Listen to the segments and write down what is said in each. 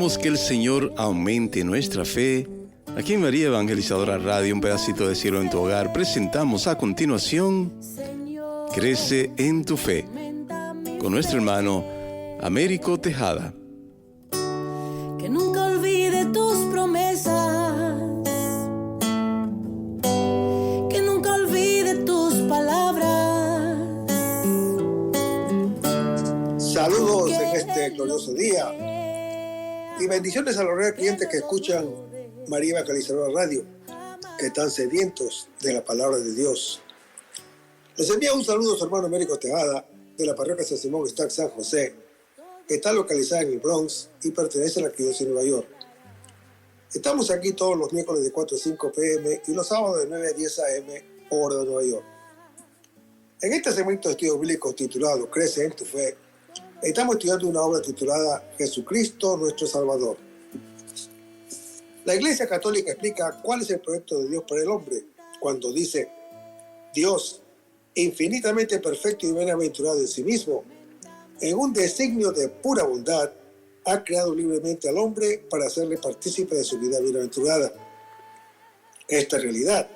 Dejemos que el Señor aumente nuestra fe. Aquí en María Evangelizadora Radio, un pedacito de cielo en tu hogar, presentamos a continuación Crece en tu fe, con nuestro hermano Américo Tejada. Que nunca olvide tus promesas, que nunca olvide tus palabras. Saludos en este glorioso día y bendiciones a los reales clientes que escuchan María Evangelizadora Radio, que están sedientos de la palabra de Dios. Les envío un saludo a su hermano Américo Tejada, de la parroquia San Simón Stack San José, que está localizada en el Bronx y pertenece a la Arquidiócesis de Nueva York. Estamos aquí todos los miércoles de 4 a 5 p.m. y los sábados de 9 a 10 a.m. hora de Nueva York. En este segmento de estudio bíblico titulado Crece en tu fe, estamos estudiando una obra titulada Jesucristo nuestro Salvador. La Iglesia Católica explica cuál es el proyecto de Dios para el hombre cuando dice: Dios, infinitamente perfecto y bienaventurado en sí mismo, en un designio de pura bondad, ha creado libremente al hombre para hacerle partícipe de su vida bienaventurada. Esta realidad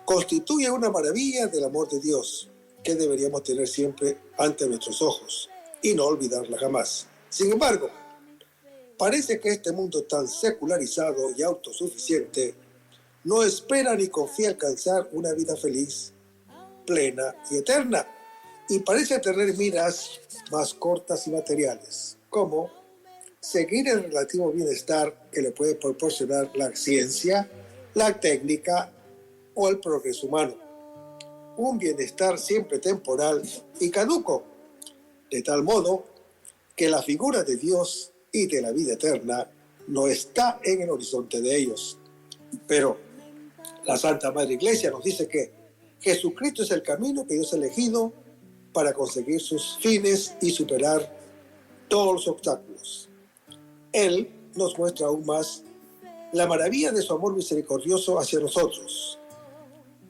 constituye una maravilla del amor de Dios que deberíamos tener siempre ante nuestros ojos y no olvidarla jamás. Sin embargo, parece que este mundo tan secularizado y autosuficiente no espera ni confía alcanzar una vida feliz, plena y eterna, y parece tener miras más cortas y materiales, como seguir el relativo bienestar que le puede proporcionar la ciencia, la técnica o el progreso humano. Un bienestar siempre temporal y caduco, de tal modo que la figura de Dios y de la vida eterna no está en el horizonte de ellos. Pero la Santa Madre Iglesia nos dice que Jesucristo es el camino que Dios ha elegido para conseguir sus fines y superar todos los obstáculos. Él nos muestra aún más la maravilla de su amor misericordioso hacia nosotros.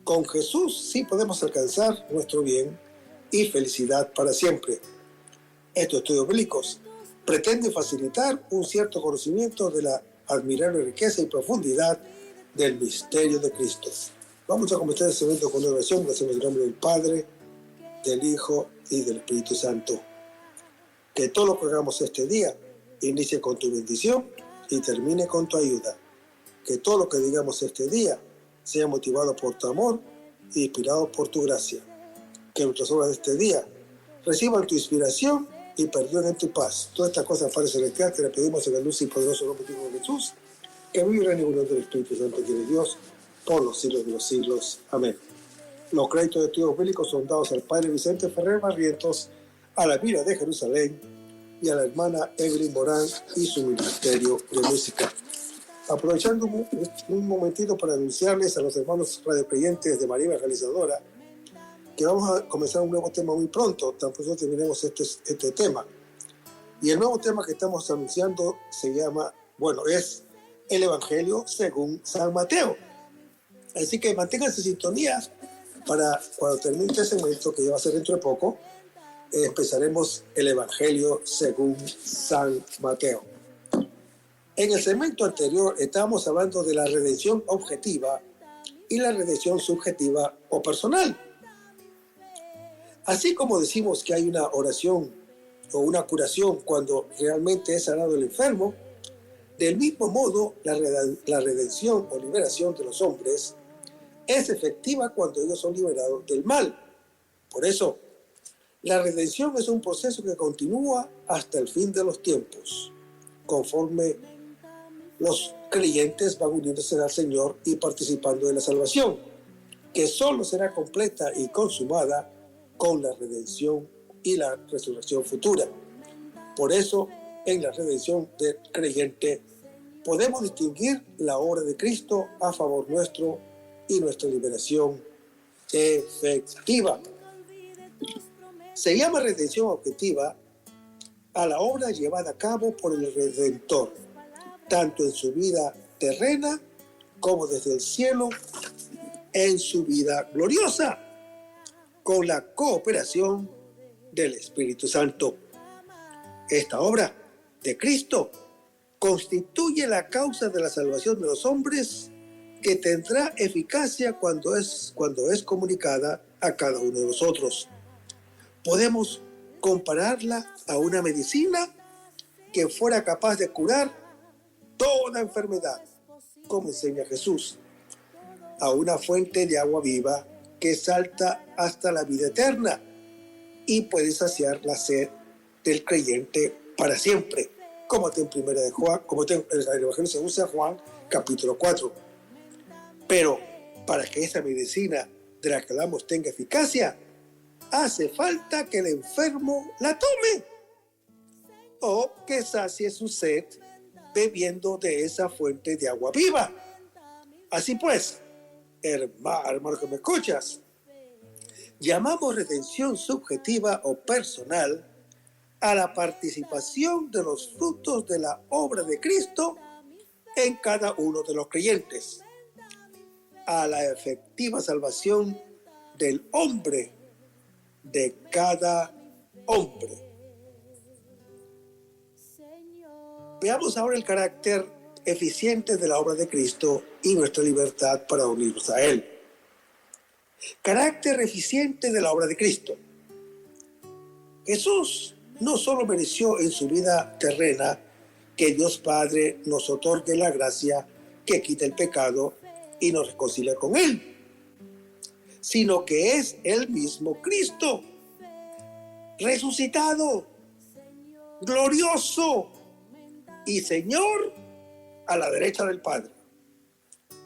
Con Jesús sí podemos alcanzar nuestro bien y felicidad para siempre. Estos estudios bíblicos pretenden facilitar un cierto conocimiento de la admirable riqueza y profundidad del misterio de Cristo. Vamos a comenzar este evento con una oración. Gracias en el nombre del Padre, del Hijo y del Espíritu Santo. Que todo lo que hagamos este día inicie con tu bendición y termine con tu ayuda. Que todo lo que digamos este día sea motivado por tu amor e inspirado por tu gracia. Que nuestras obras de este día reciban tu inspiración y perdonen tu paz. Todas estas cosas Padre Celestial te las pedimos en el luz y poderoso nombre de Jesús, que vive y reina en unión del Espíritu Santo y de Dios por los siglos de los siglos. Amén. Los créditos de estudios bíblicos son dados al Padre Vicente Ferrer Barrientos, a la Vila de Jerusalén y a la hermana Evelyn Morán y su ministerio de música. Aprovechando un momentito para anunciarles a los hermanos radiocreyentes de María Evangelizadora que vamos a comenzar un nuevo tema muy pronto, tan pronto terminemos este tema. Y el nuevo tema que estamos anunciando es el Evangelio según San Mateo. Así que manténganse en sintonía para cuando termine este segmento, que ya va a ser dentro de poco, empezaremos el Evangelio según San Mateo. En el segmento anterior estábamos hablando de la redención objetiva y la redención subjetiva o personal. Así como decimos que hay una oración o una curación cuando realmente es sanado el enfermo, del mismo modo la redención o liberación de los hombres es efectiva cuando ellos son liberados del mal. Por eso, la redención es un proceso que continúa hasta el fin de los tiempos, conforme los creyentes van uniéndose al Señor y participando de la salvación, que solo será completa y consumada con la redención y la resurrección futura. Por eso, en la redención del creyente, podemos distinguir la obra de Cristo a favor nuestro y nuestra liberación efectiva. Se llama redención objetiva a la obra llevada a cabo por el Redentor, tanto en su vida terrena como desde el cielo en su vida gloriosa, con la cooperación del Espíritu Santo. Esta obra de Cristo constituye la causa de la salvación de los hombres, que tendrá eficacia cuando es comunicada a cada uno de nosotros. Podemos compararla a una medicina que fuera capaz de curar toda enfermedad, como enseña Jesús, a una fuente de agua viva que salta hasta la vida eterna y puede saciar la sed del creyente para siempre, como está en Primera de Juan, como está en el Evangelio según San Juan, capítulo 4. Pero para que esa medicina de la que hablamos tenga eficacia, hace falta que el enfermo la tome o que sacie su sed bebiendo de esa fuente de agua viva. Así pues, hermano que me escuchas, llamamos redención subjetiva o personal a la participación de los frutos de la obra de Cristo en cada uno de los creyentes, a la efectiva salvación del hombre, de cada hombre. Veamos ahora el carácter eficiente de la obra de Cristo y nuestra libertad para unirnos a Él. Carácter eficiente de la obra de Cristo. Jesús no solo mereció en su vida terrena que Dios Padre nos otorgue la gracia que quita el pecado y nos reconcilia con Él, sino que es el mismo Cristo, resucitado, glorioso y Señor a la derecha del Padre,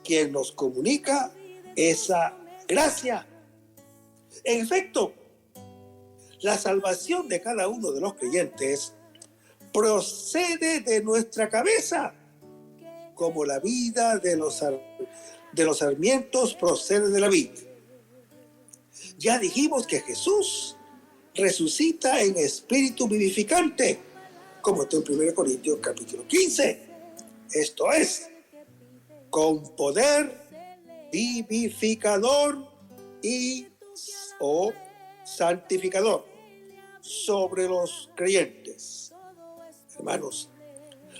quien nos comunica esa gracia. En efecto, la salvación de cada uno de los creyentes procede de nuestra cabeza, como la vida de los sarmientos procede de la vid. Ya dijimos que Jesús resucita en espíritu vivificante, como está en 1 Corintios capítulo 15. Esto es, con poder vivificador o santificador sobre los creyentes. Hermanos,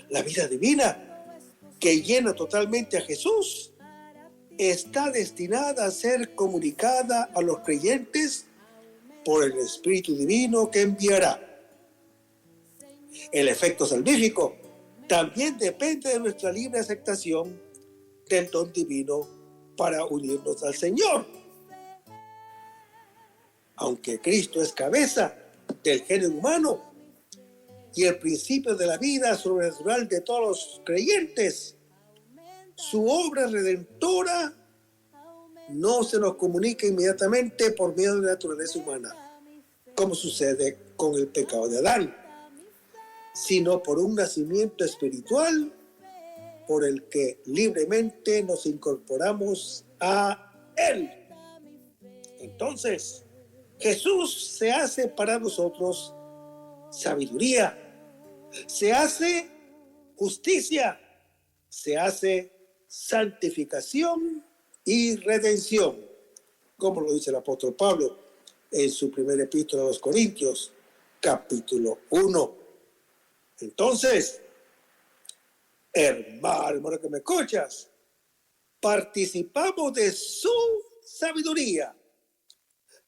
la vida divina que llena totalmente a Jesús está destinada a ser comunicada a los creyentes por el Espíritu Divino que enviará. El efecto salvífico también depende de nuestra libre aceptación del don divino para unirnos al Señor. Aunque Cristo es cabeza del género humano y el principio de la vida sobrenatural de todos los creyentes, su obra redentora no se nos comunica inmediatamente por medio de la naturaleza humana, como sucede con el pecado de Adán, sino por un nacimiento espiritual por el que libremente nos incorporamos a Él. Entonces, Jesús se hace para nosotros sabiduría, se hace justicia, se hace santificación y redención, como lo dice el apóstol Pablo en su primera epístola a los Corintios, capítulo 1. Entonces, hermano que me escuchas, participamos de su sabiduría,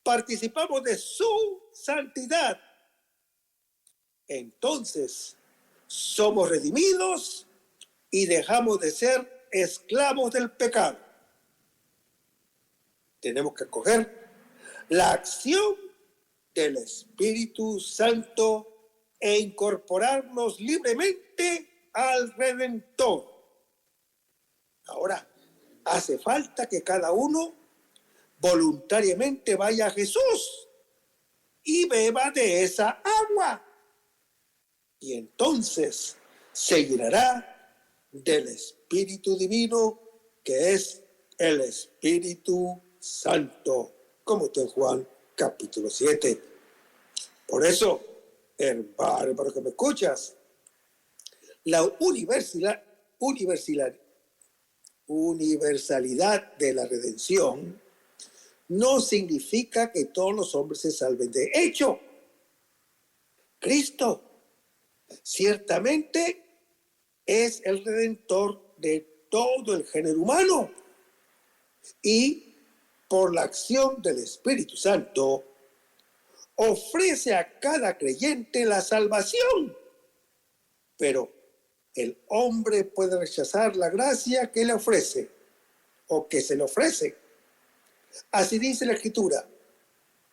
participamos de su santidad. Entonces, somos redimidos y dejamos de ser esclavos del pecado. Tenemos que acoger la acción del Espíritu Santo e incorporarnos libremente al Redentor. Ahora, hace falta que cada uno voluntariamente vaya a Jesús y beba de esa agua. Y entonces se llenará del Espíritu Divino, que es el Espíritu Santo, como está en Juan capítulo 7. Por eso, hermano que me escuchas, la universalidad de la redención no significa que todos los hombres se salven de hecho. Cristo ciertamente es el redentor de todo el género humano y por la acción del Espíritu Santo ofrece a cada creyente la salvación. Pero el hombre puede rechazar la gracia que le ofrece o que se le ofrece. Así dice la Escritura: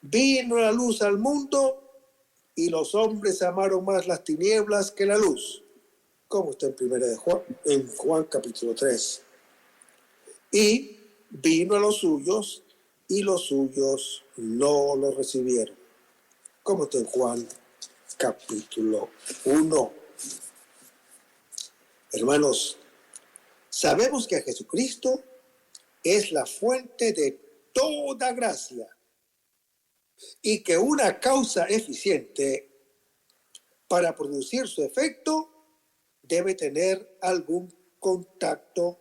vino la luz al mundo y los hombres amaron más las tinieblas que la luz, como está en Juan capítulo 3. Y vino a los suyos y los suyos no lo recibieron, como está en Juan capítulo 1. Hermanos, sabemos que Jesucristo es la fuente de toda gracia y que una causa eficiente para producir su efecto debe tener algún contacto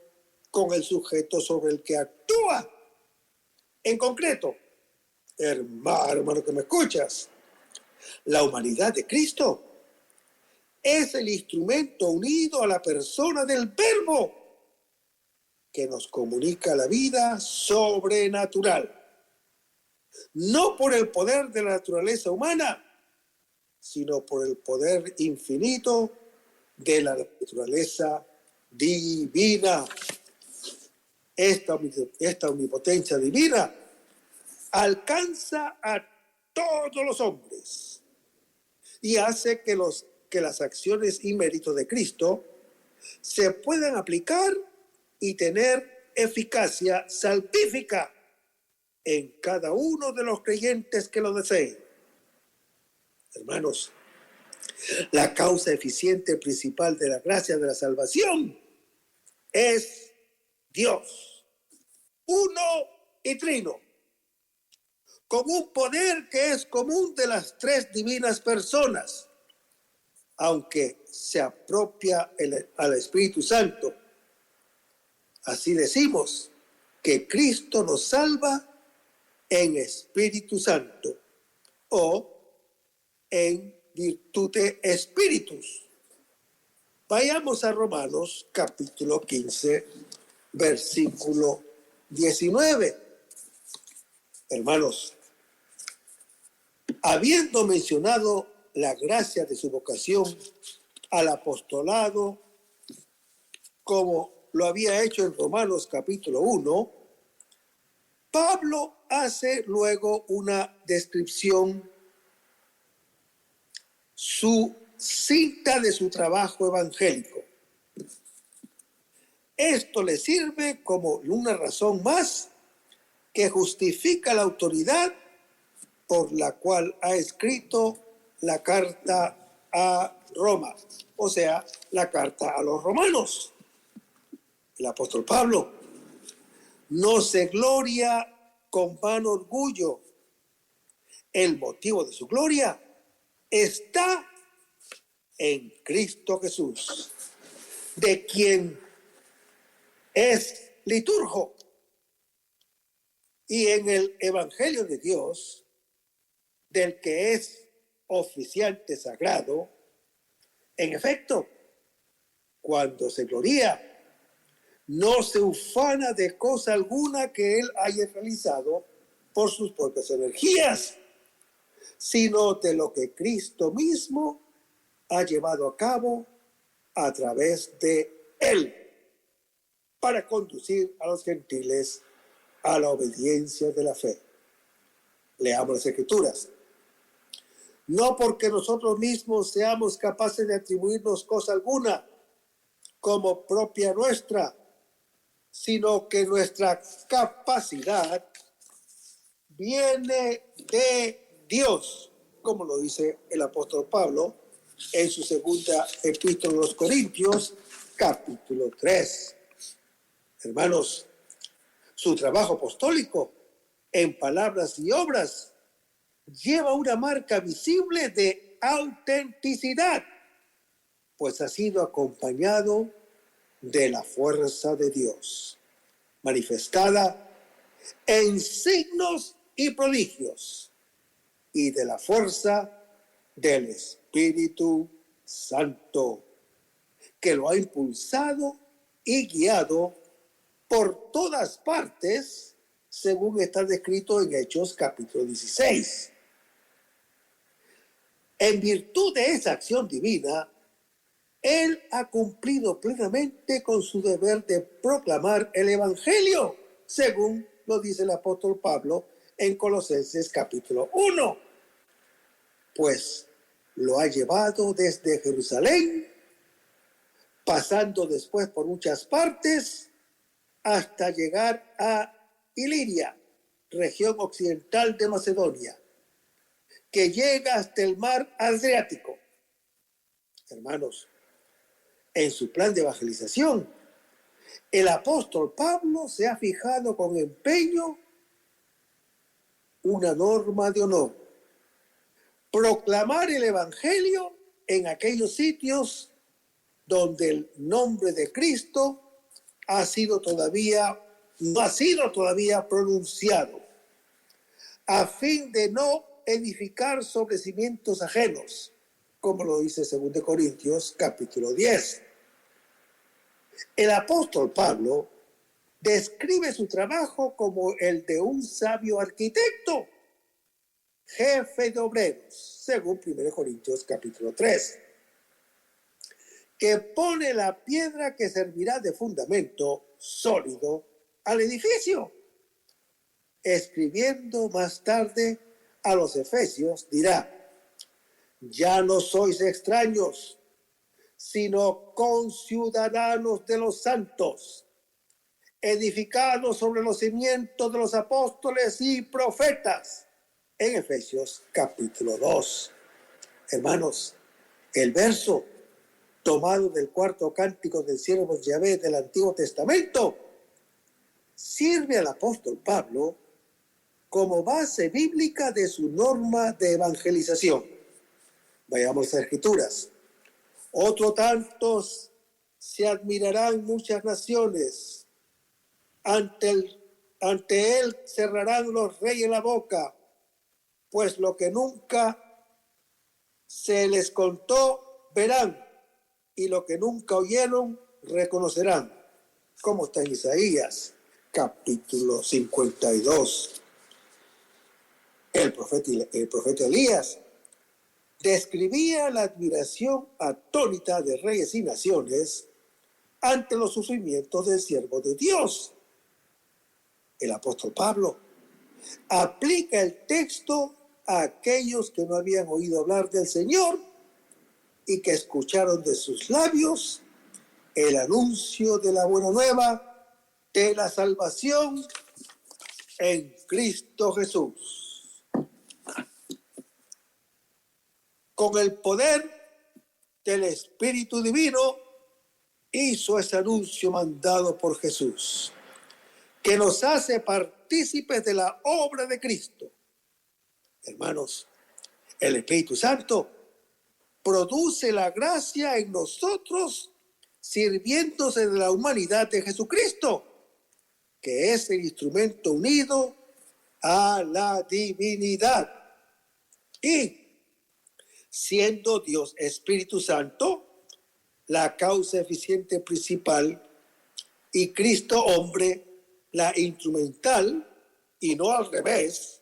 con el sujeto sobre el que actúa. En concreto, hermano que me escuchas, la humanidad de Cristo es el instrumento unido a la persona del Verbo que nos comunica la vida sobrenatural. No por el poder de la naturaleza humana, sino por el poder infinito de la naturaleza divina. Esta omnipotencia divina alcanza a todos los hombres y hace que las acciones y méritos de Cristo se puedan aplicar y tener eficacia salvífica en cada uno de los creyentes que lo deseen. Hermanos, la causa eficiente principal de la gracia de la salvación es Dios, uno y trino, con un poder que es común de las tres divinas personas, aunque se apropia al Espíritu Santo. Así decimos que Cristo nos salva en Espíritu Santo o en virtud de Espíritus. Vayamos a Romanos capítulo 15, versículo 19. Hermanos, habiendo mencionado la gracia de su vocación al apostolado, como lo había hecho en Romanos capítulo 1, Pablo hace luego una descripción sucinta de su trabajo evangélico. Esto le sirve como una razón más que justifica la autoridad por la cual ha escrito la carta a Roma, o sea, la carta a los romanos. El apóstol Pablo no se gloria con vano orgullo. El motivo de su gloria está en Cristo Jesús, de quien es liturgo, y en el Evangelio de Dios, del que es oficiante sagrado. En efecto, cuando se gloria, no se ufana de cosa alguna que él haya realizado por sus propias energías, sino de lo que Cristo mismo ha llevado a cabo a través de él, para conducir a los gentiles a la obediencia de la fe. Leamos las Escrituras. No porque nosotros mismos seamos capaces de atribuirnos cosa alguna como propia nuestra, sino que nuestra capacidad viene de Dios, como lo dice el apóstol Pablo en su segunda epístola a los Corintios, capítulo 3. Hermanos, su trabajo apostólico en palabras y obras lleva una marca visible de autenticidad, pues ha sido acompañado de la fuerza de Dios, manifestada en signos y prodigios, y de la fuerza del Espíritu Santo, que lo ha impulsado y guiado por todas partes, según está descrito en Hechos capítulo 16. En virtud de esa acción divina, Él ha cumplido plenamente con su deber de proclamar el Evangelio, según lo dice el apóstol Pablo en Colosenses capítulo 1. Pues lo ha llevado desde Jerusalén, pasando después por muchas partes, hasta llegar a Iliria, región occidental de Macedonia, que llega hasta el mar Adriático. Hermanos, en su plan de evangelización, el apóstol Pablo se ha fijado con empeño una norma de honor: proclamar el evangelio en aquellos sitios donde el nombre de Cristo no ha sido todavía pronunciado, a fin de no edificar sobre cimientos ajenos, como lo dice 2 Corintios capítulo 10. El apóstol Pablo describe su trabajo como el de un sabio arquitecto, jefe de obreros, según 1 Corintios capítulo 3, que pone la piedra que servirá de fundamento sólido al edificio. Escribiendo más tarde a los Efesios, dirá: ya no sois extraños, sino conciudadanos de los santos, edificados sobre los cimientos de los apóstoles y profetas, en Efesios capítulo 2. Hermanos, el verso tomado del cuarto cántico del siervo Yahvé del Antiguo Testamento sirve al apóstol Pablo como base bíblica de su norma de evangelización. Vayamos a las Escrituras. Otro tantos se admirarán muchas naciones, ante él cerrarán los reyes la boca, pues lo que nunca se les contó verán, y lo que nunca oyeron reconocerán, como está en Isaías capítulo 52. El profeta Elías describía la admiración atónita de reyes y naciones ante los sufrimientos del siervo de Dios. El apóstol Pablo aplica el texto a aquellos que no habían oído hablar del Señor y que escucharon de sus labios el anuncio de la buena nueva de la salvación en Cristo Jesús. Con el poder del Espíritu Divino hizo ese anuncio mandado por Jesús, que nos hace partícipes de la obra de Cristo. Hermanos, el Espíritu Santo produce la gracia en nosotros sirviéndose de la humanidad de Jesucristo, que es el instrumento unido a la divinidad. Y siendo Dios Espíritu Santo la causa eficiente principal y Cristo hombre la instrumental, y no al revés,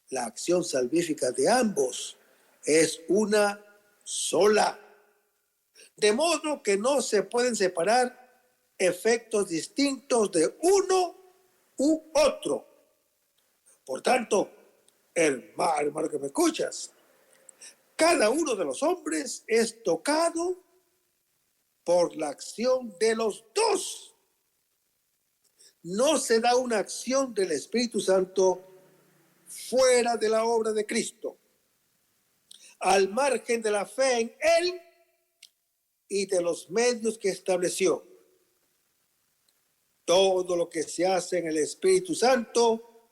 la acción salvífica de ambos es una sola. De modo que no se pueden separar efectos distintos de uno u otro. Por tanto, hermano que me escuchas, cada uno de los hombres es tocado por la acción de los dos. No se da una acción del Espíritu Santo fuera de la obra de Cristo, al margen de la fe en Él y de los medios que estableció. Todo lo que se hace en el Espíritu Santo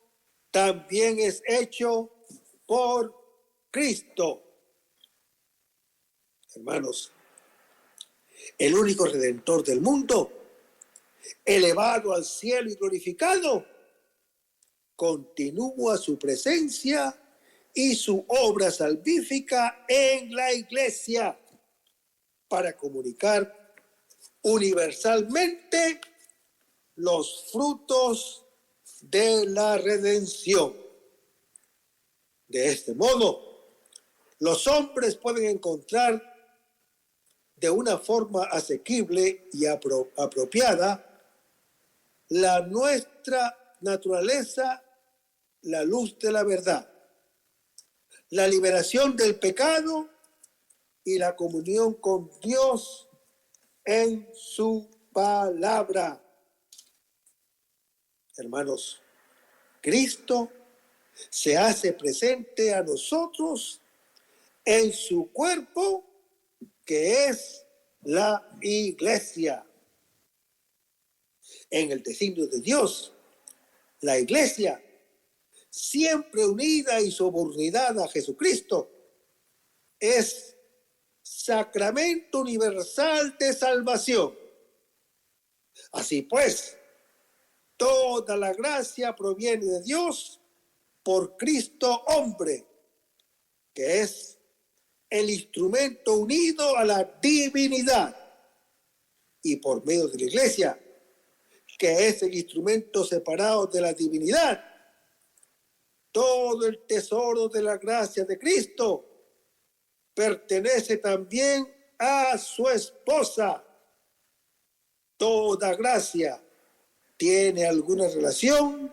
también es hecho por Cristo. Hermanos, el único Redentor del mundo, elevado al cielo y glorificado, continúa su presencia y su obra salvífica en la iglesia para comunicar universalmente los frutos de la redención. De este modo, los hombres pueden encontrar de una forma asequible y apropiada la nuestra naturaleza, la luz de la verdad, la liberación del pecado y la comunión con Dios en su palabra. Hermanos, Cristo se hace presente a nosotros en su cuerpo, que es la iglesia. En el designio de Dios, la iglesia, siempre unida y subordinada a Jesucristo, es sacramento universal de salvación. Así pues, toda la gracia proviene de Dios por Cristo hombre, que es el instrumento unido a la divinidad, y por medio de la iglesia, que es el instrumento separado de la divinidad, todo el tesoro de la gracia de Cristo pertenece también a su esposa. Toda gracia tiene alguna relación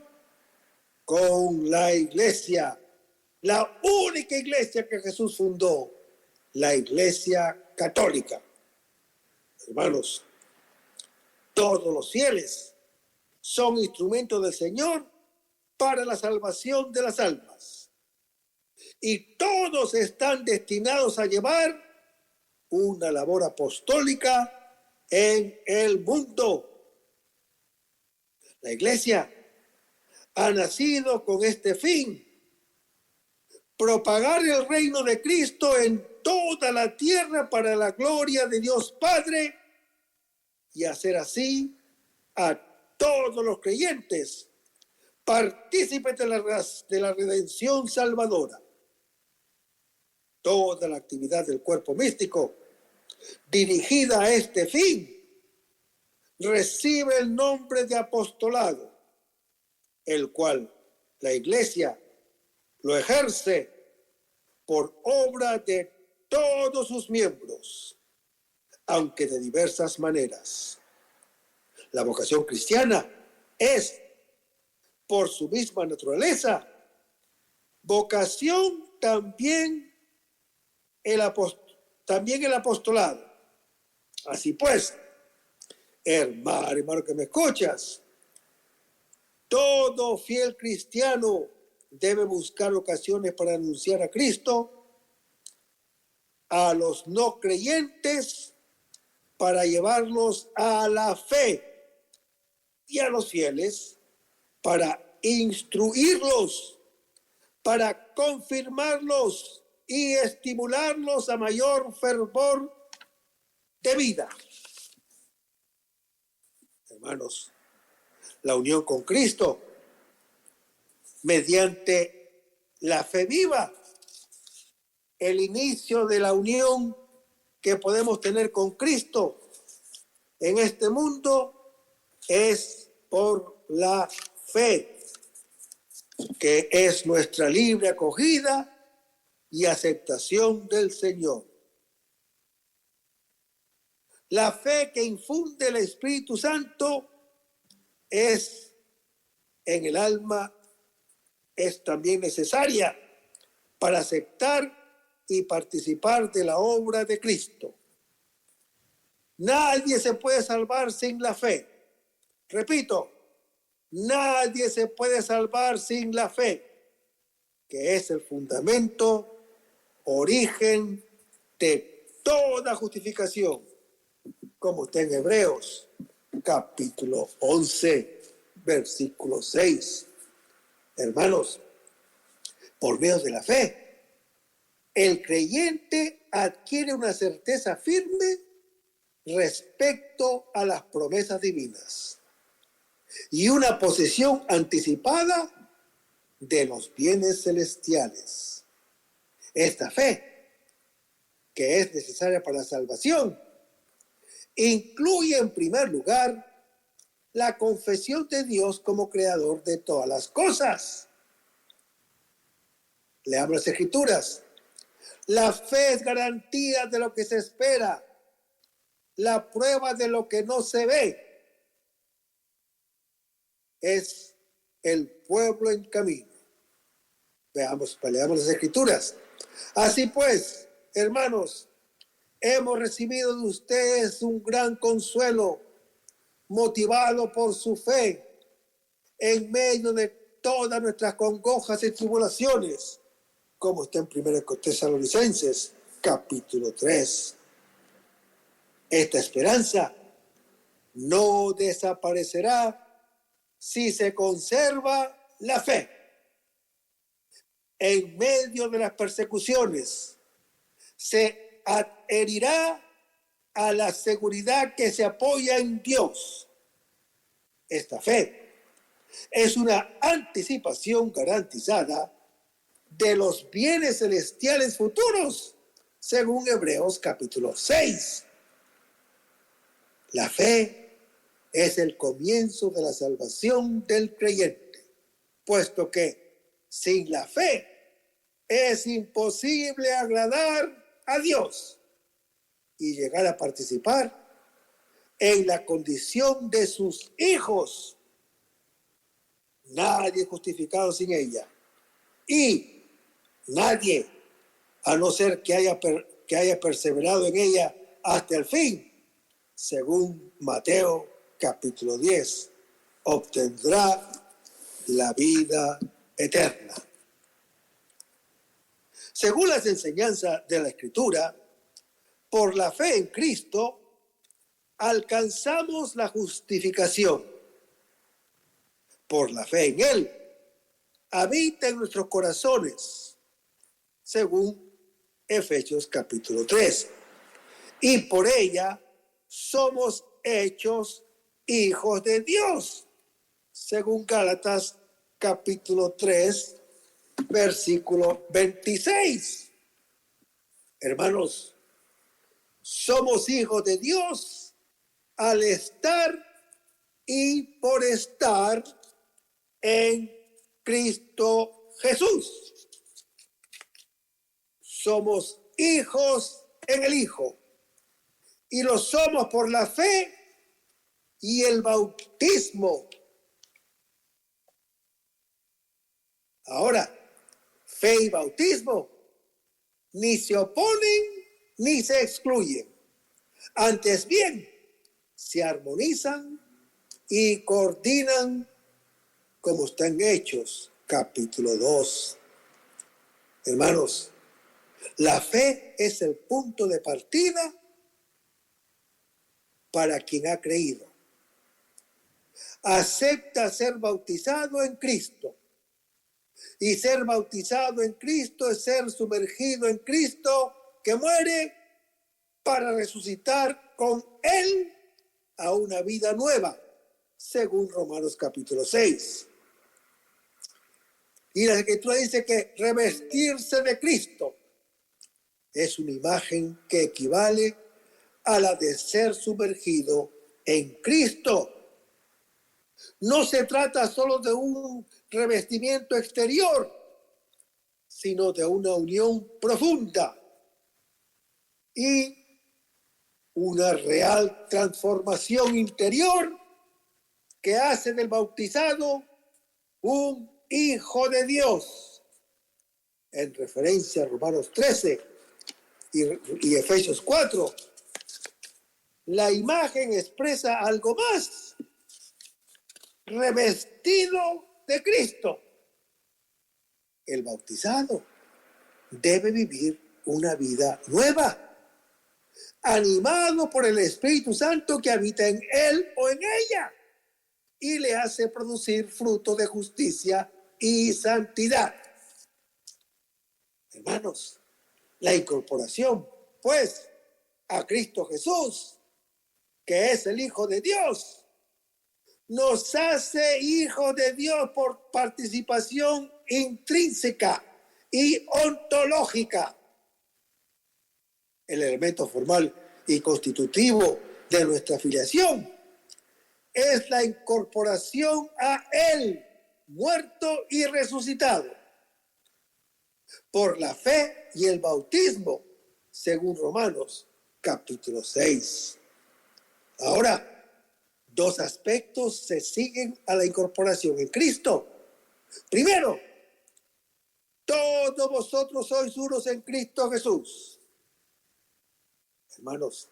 con la iglesia, la única iglesia que Jesús fundó, la iglesia católica. Hermanos, todos los fieles son instrumentos del Señor para la salvación de las almas. Y todos están destinados a llevar una labor apostólica en el mundo. La iglesia ha nacido con este fin: propagar el reino de Cristo en toda la tierra para la gloria de Dios Padre, y hacer así a todos los creyentes partícipes de la redención salvadora. Toda la actividad del cuerpo místico dirigida a este fin recibe el nombre de apostolado, el cual la iglesia lo ejerce por obra de todos sus miembros, aunque de diversas maneras. La vocación cristiana es, por su misma naturaleza, vocación también el apostolado. Así pues, hermano que me escuchas, todo fiel cristiano debe buscar ocasiones para anunciar a Cristo a los no creyentes, para llevarlos a la fe, y a los fieles para instruirlos, para confirmarlos y estimularlos a mayor fervor de vida. Hermanos, la unión con Cristo mediante la fe viva, el inicio de la unión que podemos tener con Cristo en este mundo es por la fe, que es nuestra libre acogida y aceptación del Señor. La fe que infunde el Espíritu Santo es en el alma, es también necesaria para aceptar y participar de la obra de Cristo. Nadie se puede salvar sin la fe. Repito, nadie se puede salvar sin la fe, que es el fundamento, origen de toda justificación, como está en Hebreos, capítulo 11, versículo 6. Hermanos, por medio de la fe, el creyente adquiere una certeza firme respecto a las promesas divinas y una posesión anticipada de los bienes celestiales. Esta fe, que es necesaria para la salvación, incluye en primer lugar la confesión de Dios como creador de todas las cosas. Leamos las Escrituras. La fe es garantía de lo que se espera, la prueba de lo que no se ve. Es el pueblo en camino. Leamos las Escrituras. Así pues, hermanos, hemos recibido de ustedes un gran consuelo, motivado por su fe, en medio de todas nuestras congojas y tribulaciones, como está en 1 Tesalonicenses, capítulo 3. Esta esperanza no desaparecerá si se conserva la fe. En medio de las persecuciones, se adherirá a la seguridad que se apoya en Dios. Esta fe es una anticipación garantizada de los bienes celestiales futuros, según Hebreos capítulo 6. La fe es el comienzo de la salvación del creyente, puesto que sin la fe es imposible agradar a Dios y llegar a participar en la condición de sus hijos. Nadie es justificado sin ella. Y nadie, a no ser que haya perseverado en ella hasta el fin, según Mateo capítulo 10, obtendrá la vida eterna. Según las enseñanzas de la Escritura, por la fe en Cristo, alcanzamos la justificación. Por la fe en Él, habita en nuestros corazones, según Efesios capítulo 3. Y por ella somos hechos hijos de Dios, según Gálatas capítulo 3, versículo 26. Hermanos, somos hijos de Dios al estar y por estar en Cristo Jesús. Somos hijos en el Hijo y lo somos por la fe y el bautismo. Ahora, fe y bautismo ni se oponen ni se excluyen. Antes bien, se armonizan y coordinan, como están Hechos, capítulo 2. Hermanos, la fe es el punto de partida para quien ha creído. Acepta ser bautizado en Cristo. Y ser bautizado en Cristo es ser sumergido en Cristo, que muere para resucitar con Él a una vida nueva, según Romanos capítulo 6. Y la Escritura dice que revestirse de Cristo es una imagen que equivale a la de ser sumergido en Cristo. No se trata solo de un revestimiento exterior, sino de una unión profunda y una real transformación interior que hace del bautizado un hijo de Dios, en referencia a Romanos 13 y Efesios 4. La imagen expresa algo más: revestido de Cristo. El bautizado debe vivir una vida nueva, animado por el Espíritu Santo que habita en él o en ella y le hace producir fruto de justicia y santidad. Hermanos, la incorporación, pues, a Cristo Jesús, que es el Hijo de Dios, nos hace hijos de Dios por participación intrínseca y ontológica. El elemento formal y constitutivo de nuestra filiación es la incorporación a Él, muerto y resucitado, por la fe y el bautismo, según Romanos capítulo 6. Ahora, dos aspectos se siguen a la incorporación en Cristo. Primero, todos vosotros sois unos en Cristo Jesús. Hermanos,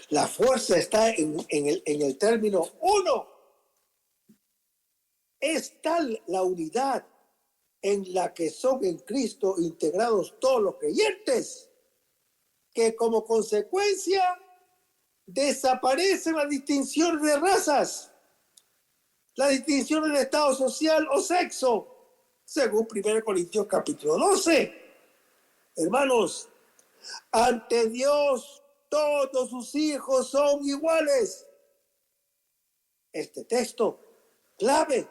la fuerza está en el término uno. Es tal la unidad en la que son en Cristo integrados todos los creyentes, que como consecuencia desaparecen las distinciones de razas, las distinciones de estado social o sexo, según 1 Corintios capítulo 12. Hermanos, ante Dios todos sus hijos son iguales. Este texto clave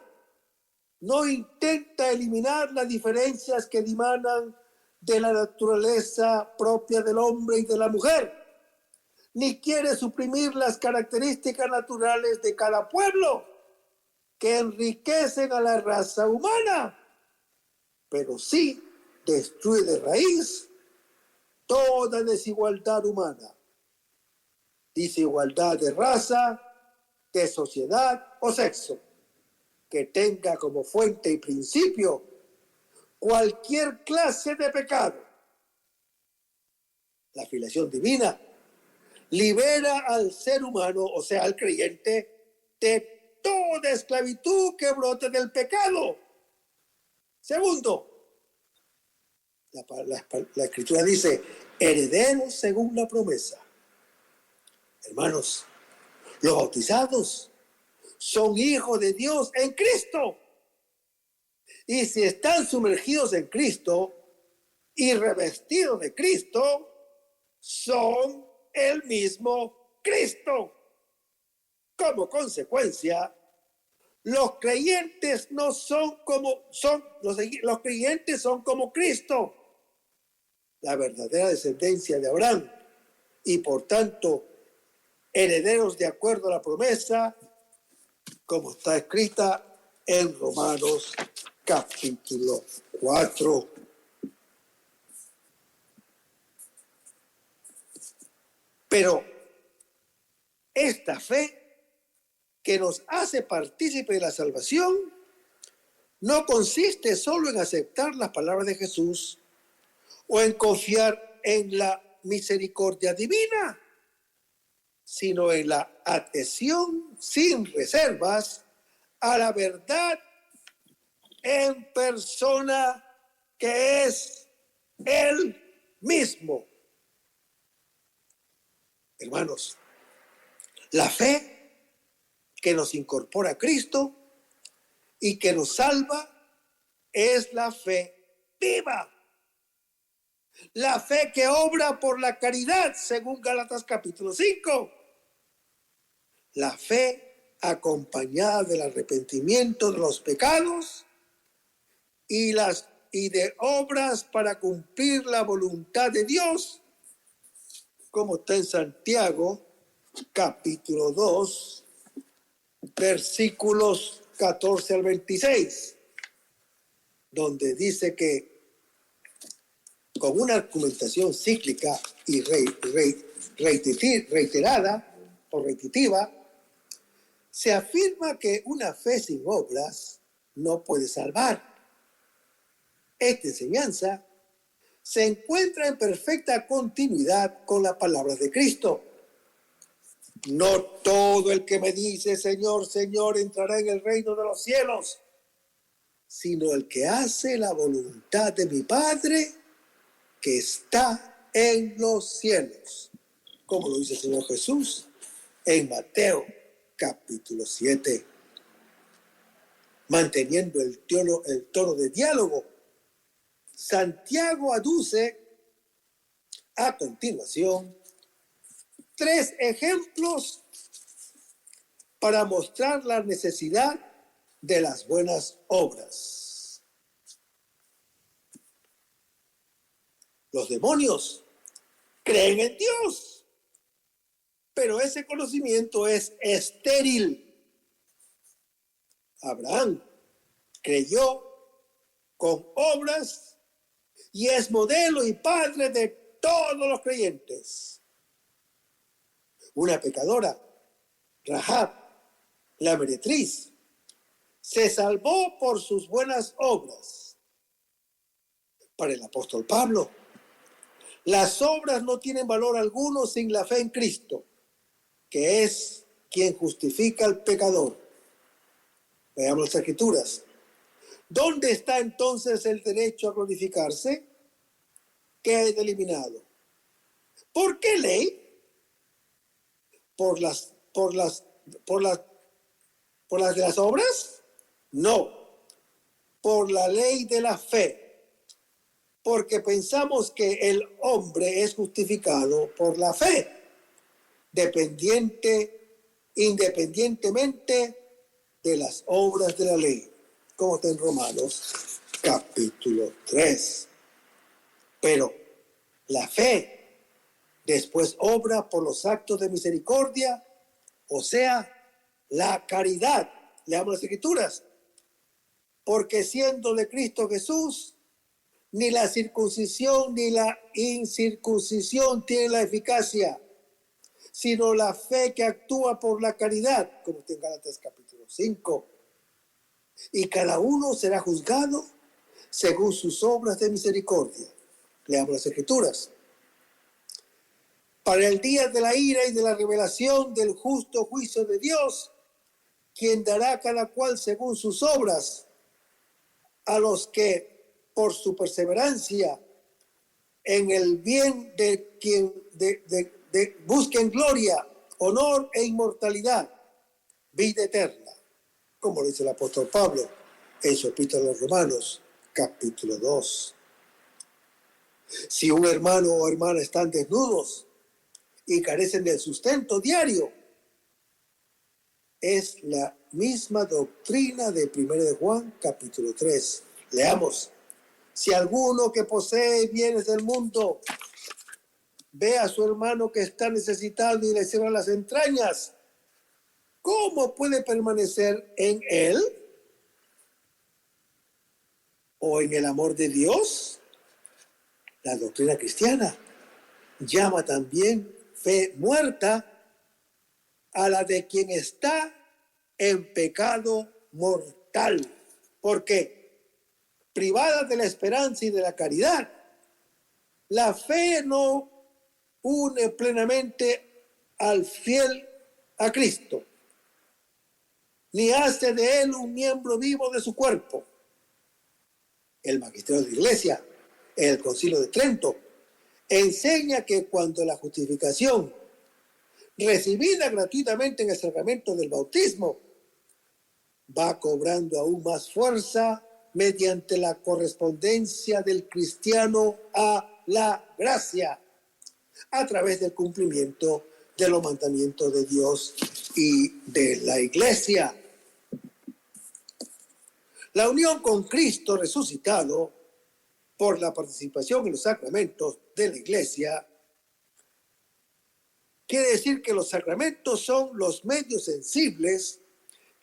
no intenta eliminar las diferencias que dimanan de la naturaleza propia del hombre y de la mujer, ni quiere suprimir las características naturales de cada pueblo que enriquecen a la raza humana, pero sí destruye de raíz toda desigualdad humana, desigualdad de raza, de sociedad o sexo, que tenga como fuente y principio cualquier clase de pecado. La filiación divina libera al ser humano, o sea, al creyente, de toda esclavitud que brote del pecado. Segundo, la Escritura dice, herederos según la promesa. Hermanos, los bautizados son hijos de Dios en Cristo. Y si están sumergidos en Cristo y revestidos de Cristo, son el mismo Cristo. Como consecuencia, los creyentes no son como los creyentes son como Cristo, la verdadera descendencia de Abraham, y por tanto herederos de acuerdo a la promesa, como está escrita en Romanos capítulo 4. Pero esta fe que nos hace partícipe de la salvación no consiste solo en aceptar las palabras de Jesús o en confiar en la misericordia divina, sino en la adhesión sin reservas a la verdad en persona, que es Él mismo. Hermanos, la fe que nos incorpora a Cristo y que nos salva es la fe viva. La fe que obra por la caridad, según Gálatas capítulo 5. La fe acompañada del arrepentimiento de los pecados y de obras para cumplir la voluntad de Dios, como está en Santiago capítulo 2, versículos 14 al 26, donde dice que con una argumentación cíclica y reiterada o repetitiva, se afirma que una fe sin obras no puede salvar. Esta enseñanza se encuentra en perfecta continuidad con las palabras de Cristo. No todo el que me dice Señor, Señor entrará en el reino de los cielos, sino el que hace la voluntad de mi Padre que está en los cielos, como lo dice el Señor Jesús en Mateo capítulo 7. Manteniendo el tono de diálogo, Santiago aduce a continuación 3 ejemplos para mostrar la necesidad de las buenas obras. Los demonios creen en Dios pero ese conocimiento es estéril. Abraham creyó con obras y es modelo y padre de todos los creyentes. Una pecadora, Rahab, la meretriz, se salvó por sus buenas obras. Para el apóstol Pablo, las obras no tienen valor alguno sin la fe en Cristo, que es quien justifica al pecador. Veamos las Escrituras. ¿Dónde está entonces el derecho a glorificarse? Queda eliminado. ¿Por qué ley? ¿Por las de las obras? No, por la ley de la fe. Porque pensamos que el hombre es justificado por la fe, independientemente de las obras de la ley, como está en Romanos capítulo 3. Pero la fe después obra por los actos de misericordia, o sea, la caridad. Leamos las Escrituras. Porque siendo de Cristo Jesús, ni la circuncisión ni la incircuncisión tienen la eficacia, sino la fe que actúa por la caridad, como está en Gálatas capítulo 5. Y cada uno será juzgado según sus obras de misericordia. Leamos las Escrituras. Para el día de la ira y de la revelación del justo juicio de Dios, quien dará a cada cual según sus obras, a los que por su perseverancia en el bien de quien busquen gloria, honor e inmortalidad, vida eterna, como lo dice el apóstol Pablo en su epístola a los Romanos, capítulo 2. Si un hermano o hermana están desnudos y carecen del sustento diario, es la misma doctrina de 1 de Juan, capítulo 3. Leamos. Si alguno que posee bienes del mundo ve a su hermano que está necesitado y le cierran las entrañas, ¿cómo puede permanecer en él? ¿O en el amor de Dios? La doctrina cristiana llama también fe muerta a la de quien está en pecado mortal. Porque privada de la esperanza y de la caridad, la fe no une plenamente al fiel a Cristo, ni hace de él un miembro vivo de su cuerpo. El magisterio de la Iglesia, en el Concilio de Trento, enseña que cuando la justificación, recibida gratuitamente en el sacramento del bautismo, va cobrando aún más fuerza mediante la correspondencia del cristiano a la gracia, a través del cumplimiento de los mandamientos de Dios y de la Iglesia. La unión con Cristo resucitado por la participación en los sacramentos de la Iglesia quiere decir que los sacramentos son los medios sensibles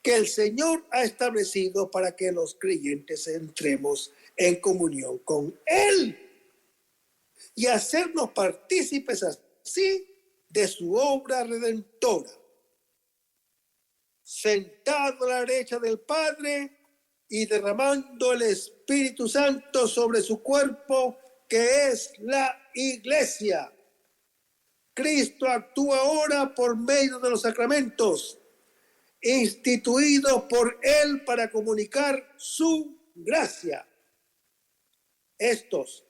que el Señor ha establecido para que los creyentes entremos en comunión con Él y hacernos partícipes así de su obra redentora. Sentado a la derecha del Padre y derramando el Espíritu Santo sobre su cuerpo, que es la Iglesia. Cristo actúa ahora por medio de los sacramentos, instituidos por Él para comunicar su gracia. Estos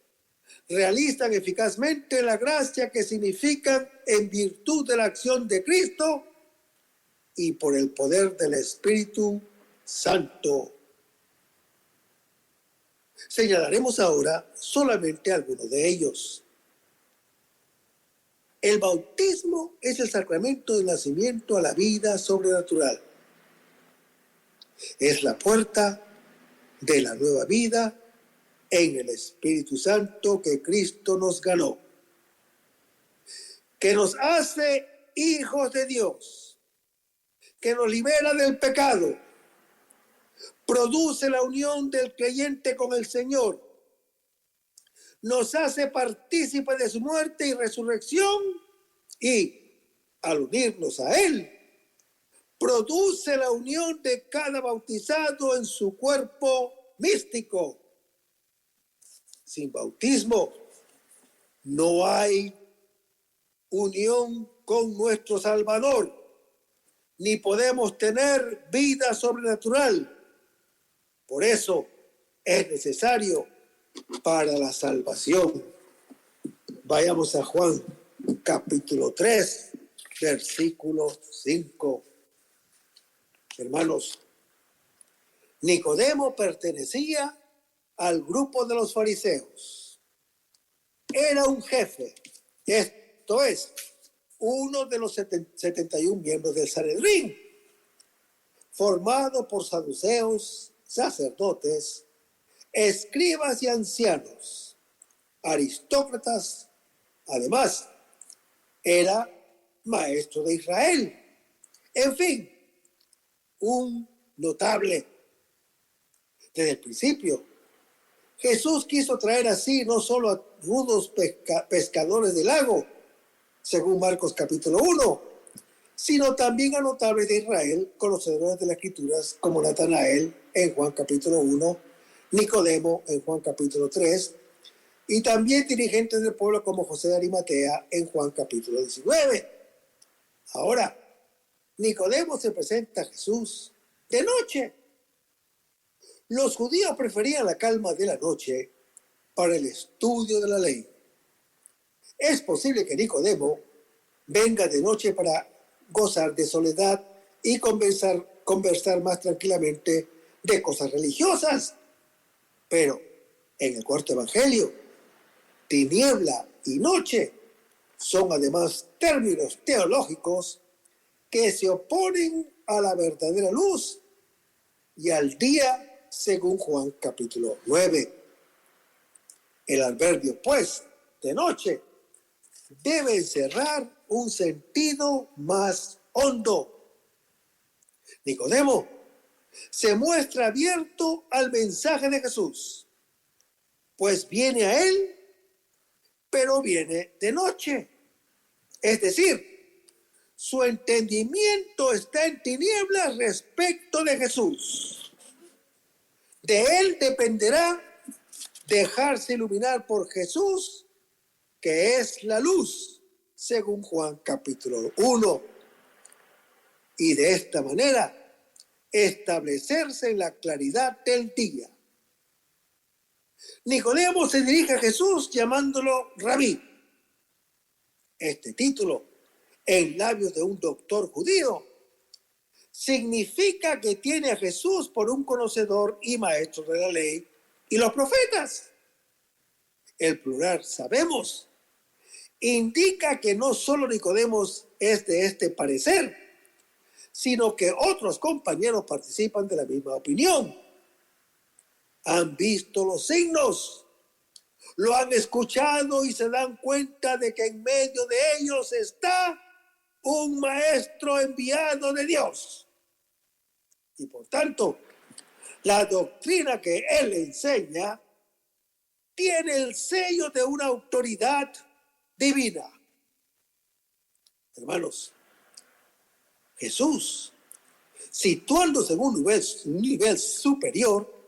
realizan eficazmente la gracia que significan en virtud de la acción de Cristo y por el poder del Espíritu Santo. Señalaremos ahora solamente algunos de ellos. El bautismo es el sacramento del nacimiento a la vida sobrenatural. Es la puerta de la nueva vida en el Espíritu Santo que Cristo nos ganó, que nos hace hijos de Dios, que nos libera del pecado, produce la unión del creyente con el Señor, nos hace partícipes de su muerte y resurrección y, al unirnos a Él, produce la unión de cada bautizado en su cuerpo místico. Sin bautismo no hay unión con nuestro Salvador, ni podemos tener vida sobrenatural. Por eso es necesario para la salvación. Vayamos a Juan capítulo 3, versículo 5. Hermanos, Nicodemo pertenecía al grupo de los fariseos. Era un jefe, esto es, uno de los 71 miembros del Sanedrín, formado por saduceos, sacerdotes, escribas y ancianos, aristócratas. Además, era maestro de Israel. En fin, un notable. Desde el principio, Jesús quiso traer así no solo a rudos pescadores del lago, según Marcos capítulo 1, sino también a notables de Israel, conocedores de las Escrituras, como Natanael en Juan capítulo 1, Nicodemo en Juan capítulo 3, y también dirigentes del pueblo como José de Arimatea en Juan capítulo 19. Ahora, Nicodemo se presenta a Jesús de noche. Los judíos preferían la calma de la noche para el estudio de la ley. Es posible que Nicodemo venga de noche para gozar de soledad y conversar más tranquilamente de cosas religiosas. Pero en el cuarto evangelio, tiniebla y noche son además términos teológicos que se oponen a la verdadera luz y al día, según Juan capítulo 9. El adverbio, pues, de noche, debe encerrar un sentido más hondo. Nicodemo se muestra abierto al mensaje de Jesús, pues viene a él, pero viene de noche. Es decir, su entendimiento está en tinieblas respecto de Jesús. De él dependerá dejarse iluminar por Jesús, que es la luz, según Juan capítulo 1. Y de esta manera, establecerse en la claridad del día. Nicodemo se dirige a Jesús llamándolo Rabí. Este título, en labios de un doctor judío, significa que tiene a Jesús por un conocedor y maestro de la ley y los profetas. El plural, sabemos, indica que no solo Nicodemo es de este parecer, sino que otros compañeros participan de la misma opinión. Han visto los signos, lo han escuchado y se dan cuenta de que en medio de ellos está un maestro enviado de Dios. Y por tanto, la doctrina que él enseña tiene el sello de una autoridad divina. Hermanos, Jesús, situándose en un nivel superior,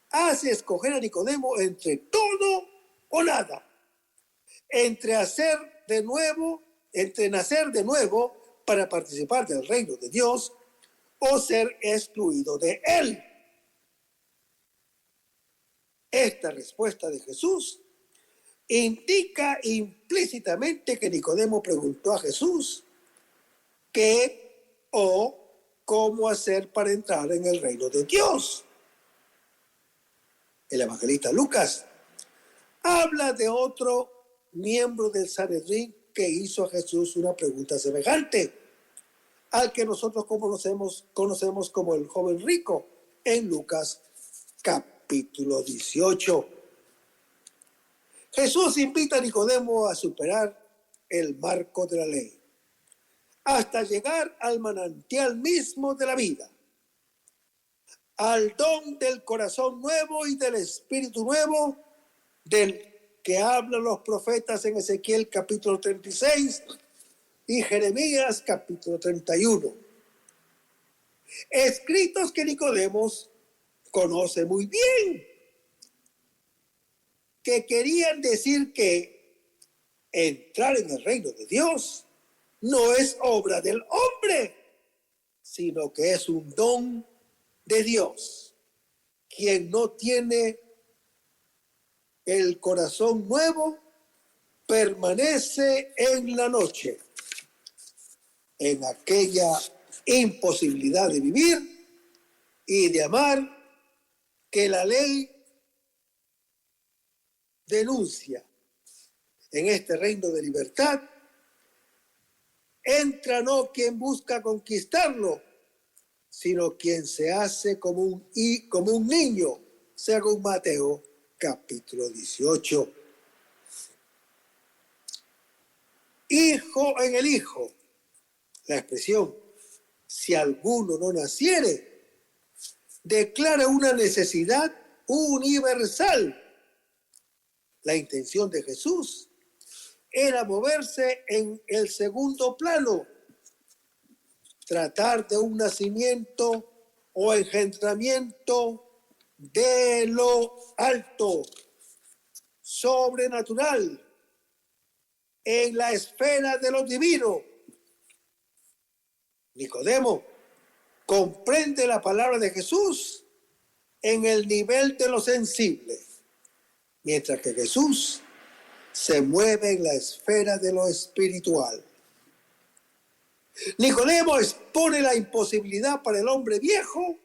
hace escoger a Nicodemo entre todo o nada, entre nacer de nuevo para participar del reino de Dios o ser excluido de él. Esta respuesta de Jesús indica implícitamente que Nicodemo preguntó a Jesús qué o cómo hacer para entrar en el reino de Dios. El evangelista Lucas habla de otro miembro del Sanedrín que hizo a Jesús una pregunta semejante, al que nosotros conocemos como el joven rico, en Lucas capítulo 18. Jesús invita a Nicodemo a superar el marco de la ley. hasta llegar al manantial mismo de la vida, al don del corazón nuevo y del espíritu nuevo, del que hablan los profetas en Ezequiel capítulo 36 y Jeremías capítulo 31. Escritos que Nicodemos conoce muy bien, que querían decir que entrar en el reino de Dios no es obra del hombre, sino que es un don de Dios. Quien no tiene el corazón nuevo permanece en la noche, en aquella imposibilidad de vivir y de amar que la ley denuncia. En este reino de libertad entra no quien busca conquistarlo, sino quien se hace como un niño, según Mateo capítulo 18. Hijo en el Hijo, la expresión si alguno no naciere, declara una necesidad universal. La intención de Jesús era moverse en el segundo plano, tratar de un nacimiento o engendramiento de lo alto, sobrenatural, en la esfera de lo divino. Nicodemo comprende la palabra de Jesús en el nivel de lo sensible, mientras que Jesús se mueve en la esfera de lo espiritual. Nicodemo expone la imposibilidad para el hombre viejo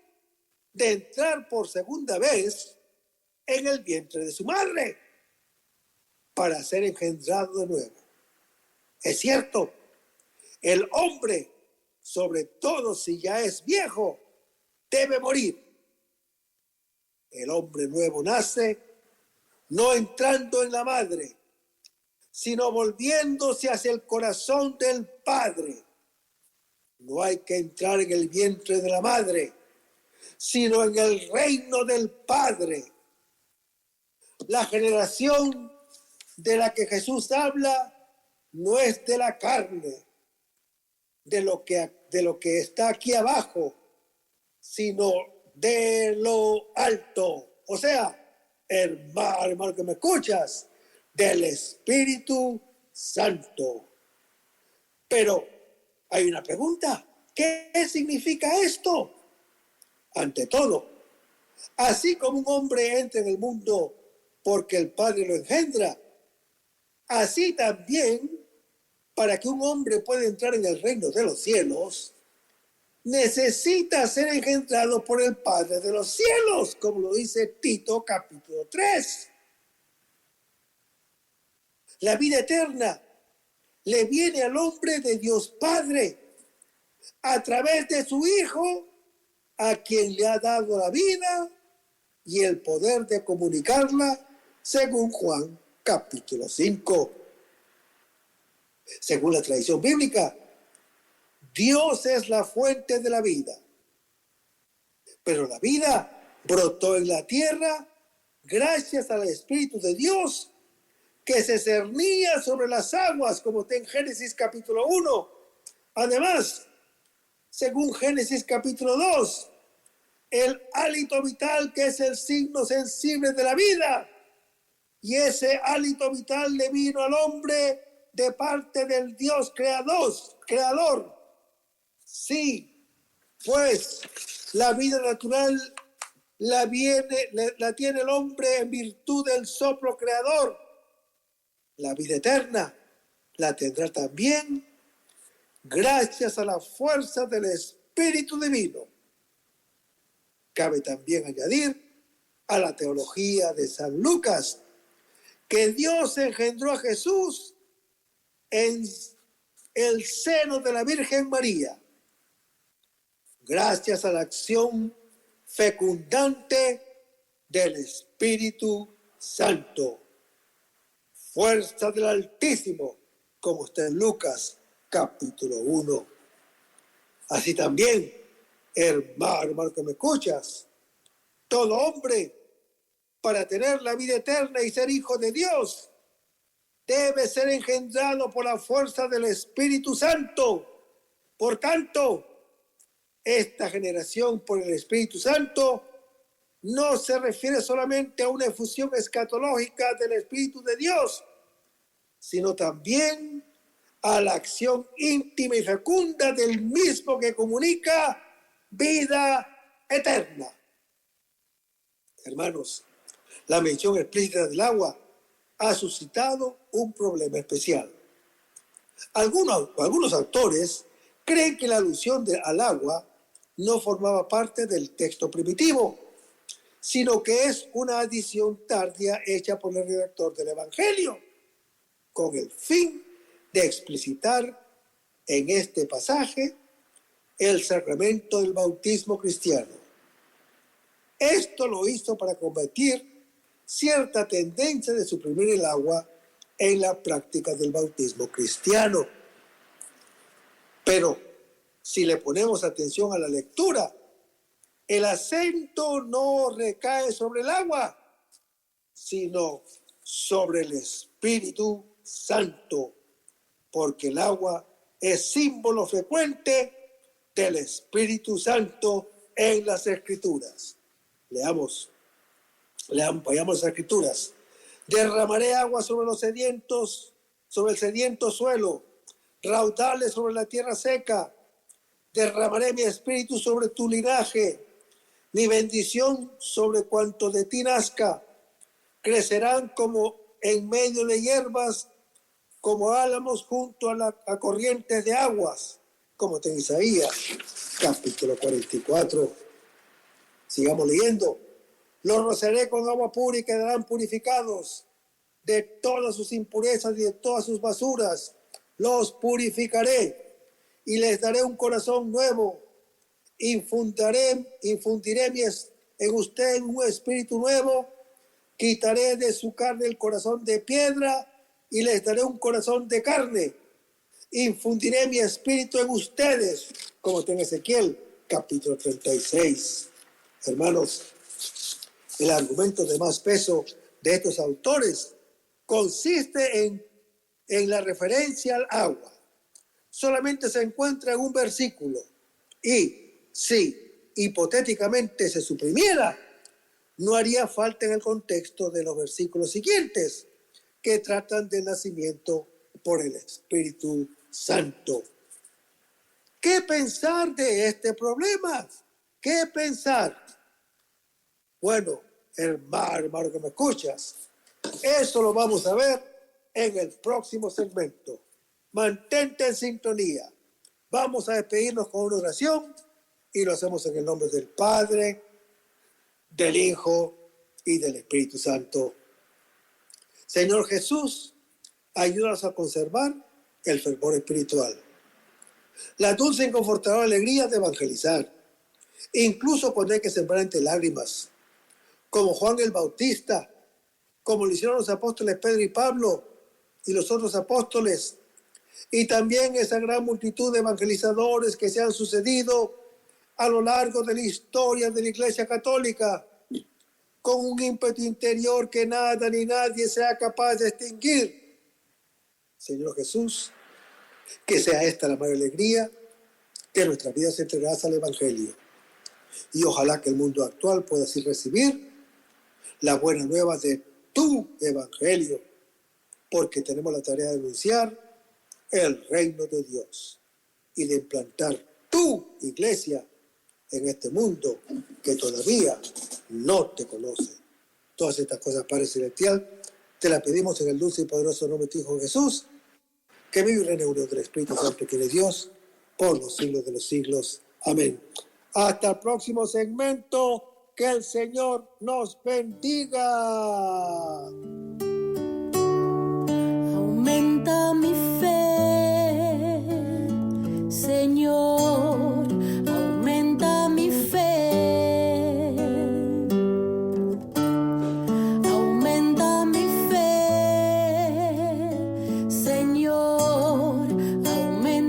de entrar por segunda vez en el vientre de su madre para ser engendrado de nuevo. Es cierto, el hombre, sobre todo si ya es viejo, debe morir. El hombre nuevo nace no entrando en la madre, sino volviéndose hacia el corazón del Padre. No hay que entrar en el vientre de la madre, sino en el reino del Padre. La generación de la que Jesús habla no es de la carne, de lo que está aquí abajo, sino de lo alto. O sea, hermano que me escuchas, del Espíritu Santo. Pero hay una pregunta: ¿qué significa esto? Ante todo, así como un hombre entra en el mundo porque el Padre lo engendra, así también, para que un hombre pueda entrar en el reino de los cielos, necesita ser engendrado por el Padre de los cielos, como lo dice Tito capítulo 3. La vida eterna le viene al hombre de Dios Padre a través de su Hijo, a quien le ha dado la vida y el poder de comunicarla, según Juan capítulo 5. Según la tradición bíblica, Dios es la fuente de la vida. Pero la vida brotó en la tierra gracias al Espíritu de Dios que se cernía sobre las aguas, como está en Génesis capítulo 1. Además, según Génesis capítulo 2, el hálito vital, que es el signo sensible de la vida, y ese hálito vital le vino al hombre de parte del Dios creador. Sí, pues la vida natural la tiene el hombre en virtud del soplo creador. La vida eterna la tendrá también gracias a la fuerza del Espíritu Divino. Cabe también añadir a la teología de San Lucas que Dios engendró a Jesús en el seno de la Virgen María, gracias a la acción fecundante del Espíritu Santo. Fuerza del Altísimo, como está en Lucas capítulo 1. Así también, hermano que me escuchas, todo hombre, para tener la vida eterna y ser hijo de Dios, debe ser engendrado por la fuerza del Espíritu Santo. Por tanto, esta generación por el Espíritu Santo no se refiere solamente a una efusión escatológica del Espíritu de Dios, sino también a la acción íntima y fecunda del mismo que comunica vida eterna. Hermanos, la mención explícita del agua ha suscitado un problema especial. Algunos autores creen que la alusión al agua no formaba parte del texto primitivo, sino que es una adición tardía hecha por el redactor del Evangelio, con el fin de explicitar en este pasaje el sacramento del bautismo cristiano. Esto lo hizo para combatir cierta tendencia de suprimir el agua en la práctica del bautismo cristiano. Pero si le ponemos atención a la lectura, el acento no recae sobre el agua, sino sobre el Espíritu Santo, porque el agua es símbolo frecuente del Espíritu Santo en las Escrituras. Vayamos a las Escrituras. Derramaré agua sobre los sedientos, sobre el sediento suelo, raudales sobre la tierra seca. Derramaré mi espíritu sobre tu linaje, mi bendición sobre cuanto de ti nazca. Crecerán como en medio de hierbas, como álamos junto a corrientes de aguas, como en Isaías, capítulo 44. Sigamos leyendo. Los rociaré con agua pura y quedarán purificados de todas sus impurezas y de todas sus basuras. Los purificaré y les daré un corazón nuevo. Infundiré en usted un espíritu nuevo. Quitaré de su carne el corazón de piedra y les daré un corazón de carne. Infundiré mi espíritu en ustedes, como está en Ezequiel, capítulo 36. Hermanos, el argumento de más peso de estos autores consiste en la referencia al agua. Solamente se encuentra en un versículo y si hipotéticamente se suprimiera, no haría falta en el contexto de los versículos siguientes que tratan del nacimiento por el Espíritu Santo. ¿Qué pensar de este problema? ¿Qué pensar? Bueno, hermano que me escuchas, eso lo vamos a ver en el próximo segmento. Mantente en sintonía. Vamos a despedirnos con una oración y lo hacemos en el nombre del Padre, del Hijo y del Espíritu Santo. Señor Jesús, ayúdanos a conservar el fervor espiritual, la dulce y confortadora alegría de evangelizar, incluso cuando hay que sembrar entre lágrimas, como Juan el Bautista, como lo hicieron los apóstoles Pedro y Pablo y los otros apóstoles, y también esa gran multitud de evangelizadores que se han sucedido a lo largo de la historia de la Iglesia Católica, con un ímpetu interior que nada ni nadie sea capaz de extinguir. Señor Jesús, que sea esta la mayor alegría que nuestras vidas entregadas al Evangelio. Y ojalá que el mundo actual pueda así recibir la buena nueva de tu Evangelio, porque tenemos la tarea de anunciar el reino de Dios y de implantar tu iglesia en este mundo que todavía no te conoce. Todas estas cosas, Padre Celestial, te las pedimos en el dulce y poderoso nombre de tu Hijo Jesús, que vive y reina en unión del Espíritu Santo, que es Dios, por los siglos de los siglos. Amén. Hasta el próximo segmento. Que el Señor nos bendiga. Aumenta mi fe, Señor, aumenta mi fe. Aumenta mi fe, Señor, aumenta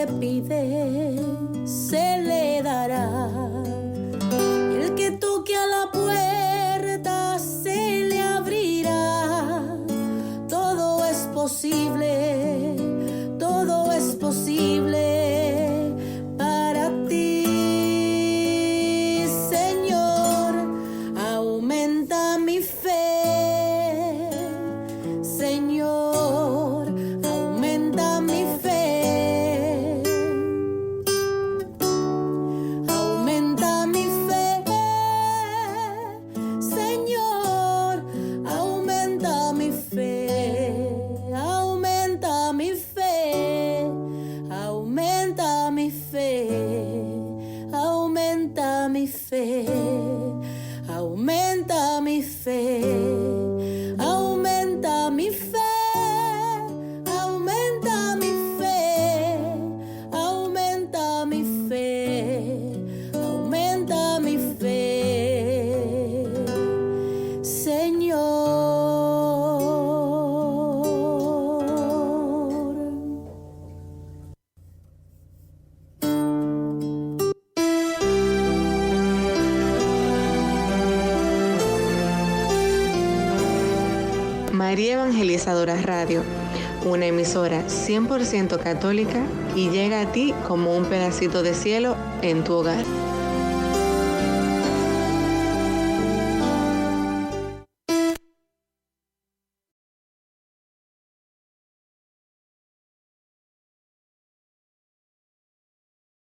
que pide se le dará. Y el que toque a la puerta se le abrirá. Todo es posible, todo es posible para ti, Señor. Aumenta mi fe, Señor. Aumenta mi fe. Aumenta mi fe, Señor. Aumenta mi fe. Aumenta mi fe. Aumenta mi fe. Aumenta mi fe. Aumenta mi fe. Aumenta mi fe. Aumenta mi fe. Aumenta mi fe. Aumenta mi fe, Señor. María Evangelizadora Radio, una emisora 100% católica y llega a ti como un pedacito de cielo en tu hogar.